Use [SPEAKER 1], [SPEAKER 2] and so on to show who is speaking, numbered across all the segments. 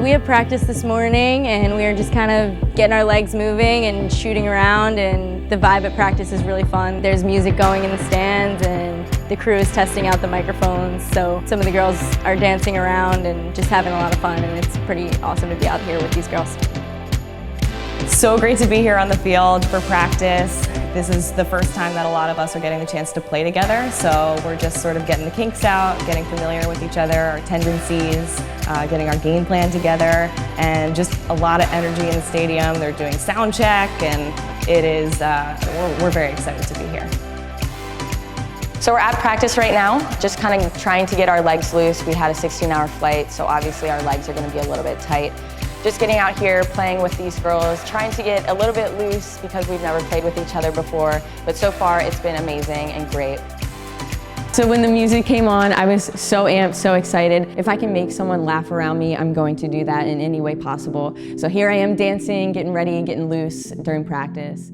[SPEAKER 1] We have practice this morning and we are just kind of getting our legs moving and shooting around, and the vibe at practice is really fun. There's music going in the stands and the crew is testing out the microphones, so some of the girls are dancing around and just having a lot of fun, and it's pretty awesome to be out here with these girls.
[SPEAKER 2] So great to be here on the field for practice. This is the first time that a lot of us are getting the chance to play together, so we're just sort of getting the kinks out, getting familiar with each other, our tendencies, getting our game plan together, and just a lot of energy in the stadium. They're doing sound check, and it is, we're very excited to be here.
[SPEAKER 3] So we're at practice right now, just kind of trying to get our legs loose. We had a 16-hour flight, so obviously our legs are going to be a little bit tight. Just getting out here, playing with these girls, trying to get a little bit loose because we've never played with each other before, but so far it's been amazing and great.
[SPEAKER 4] So when the music came on, I was so amped, so excited. If I can make someone laugh around me, I'm going to do that in any way possible. So here I am dancing, getting ready, getting loose during practice.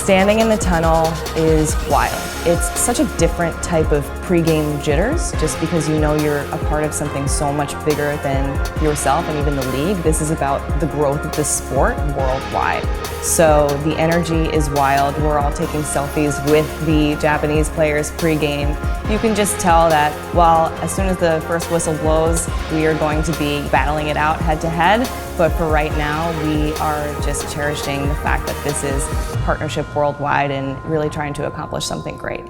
[SPEAKER 2] Standing in the tunnel is wild. It's such a different type of pregame jitters, just because you know you're a part of something so much bigger than yourself and even the league. This is about the growth of the sport worldwide. So the energy is wild. We're all taking selfies with the Japanese players pregame. You can just tell that, well, as soon as the first whistle blows, we are going to be battling it out head to head. But for right now, we are just cherishing the fact that this is partnership worldwide and really trying to accomplish something great.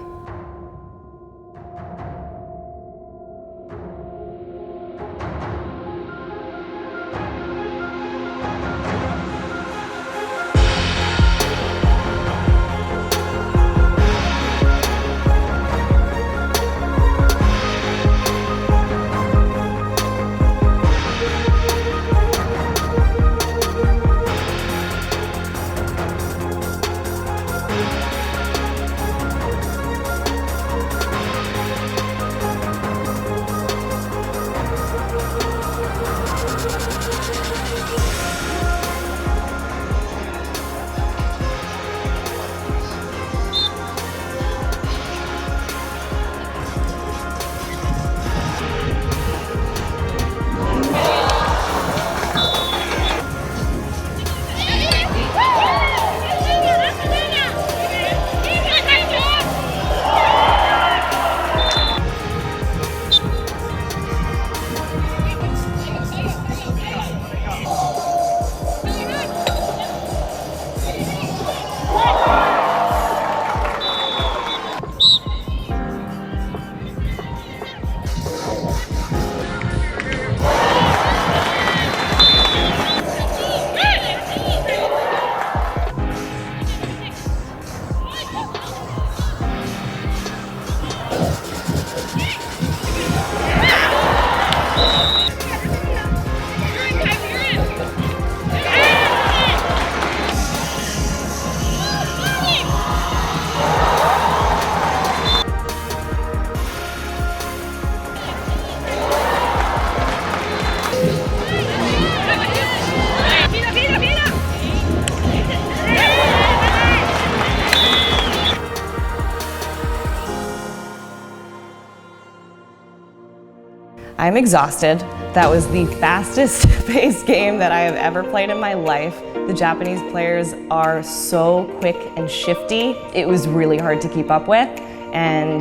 [SPEAKER 2] I'm exhausted. That was the fastest paced game that I have ever played in my life. The Japanese players are so quick and shifty. It was really hard to keep up with, and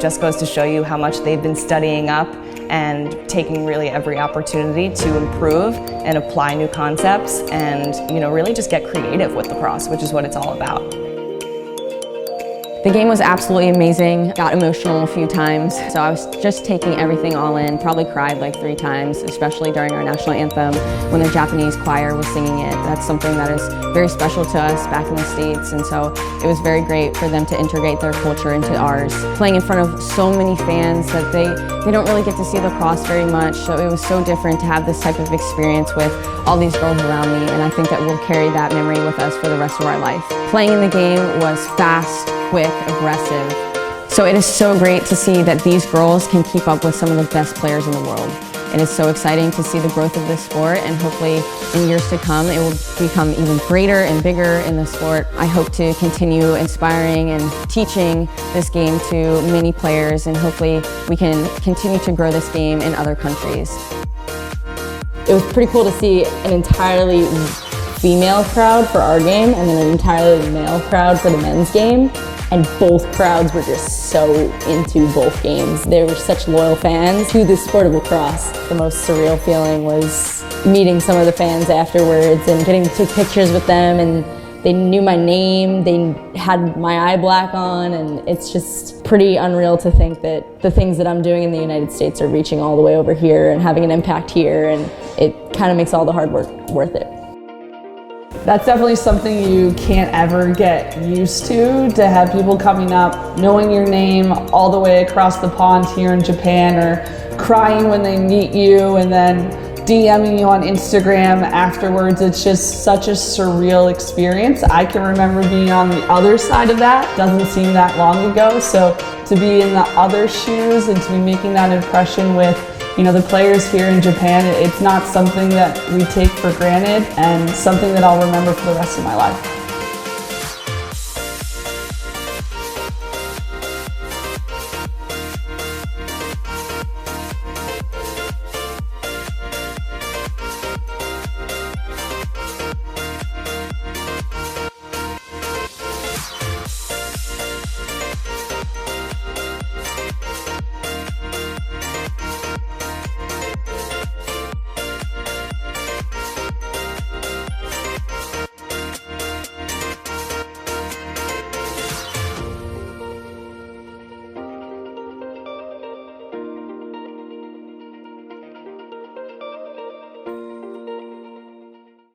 [SPEAKER 2] just goes to show you how much they've been studying up and taking really every opportunity to improve and apply new concepts and really just get creative with lacrosse, which is what it's all about.
[SPEAKER 4] The game was absolutely amazing, got emotional a few times, so I was just taking everything all in, probably cried like 3 times, especially during our national anthem when the Japanese choir was singing it. That's something that is very special to us back in the States, and so it was very great for them to integrate their culture into ours. Playing in front of so many fans that they don't really get to see lacrosse very much, so it was so different to have this type of experience with all these girls around me, and I think that we'll carry that memory with us for the rest of our life. Playing in the game was fast, quick, aggressive. So it is so great to see that these girls can keep up with some of the best players in the world. It is so exciting to see the growth of this sport, and hopefully in years to come it will become even greater and bigger in the sport. I hope to continue inspiring and teaching this game to many players, and hopefully we can continue to grow this game in other countries.
[SPEAKER 5] It was pretty cool to see an entirely female crowd for our game and then an entirely male crowd for the men's game. And both crowds were just so into both games. They were such loyal fans to the sport of lacrosse. The most surreal feeling was meeting some of the fans afterwards and getting to take pictures with them, and they knew my name, they had my eye black on, and it's just pretty unreal to think that the things that I'm doing in the United States are reaching all the way over here and having an impact here, and it kind of makes all the hard work worth it.
[SPEAKER 6] That's definitely something you can't ever get used to have people coming up, knowing your name all the way across the pond here in Japan, or crying when they meet you and then DMing you on Instagram afterwards. It's just such a surreal experience. I can remember being on the other side of that. Doesn't seem that long ago, so to be in the other shoes and to be making that impression with the players here in Japan, it's not something that we take for granted, and something that I'll remember for the rest of my life.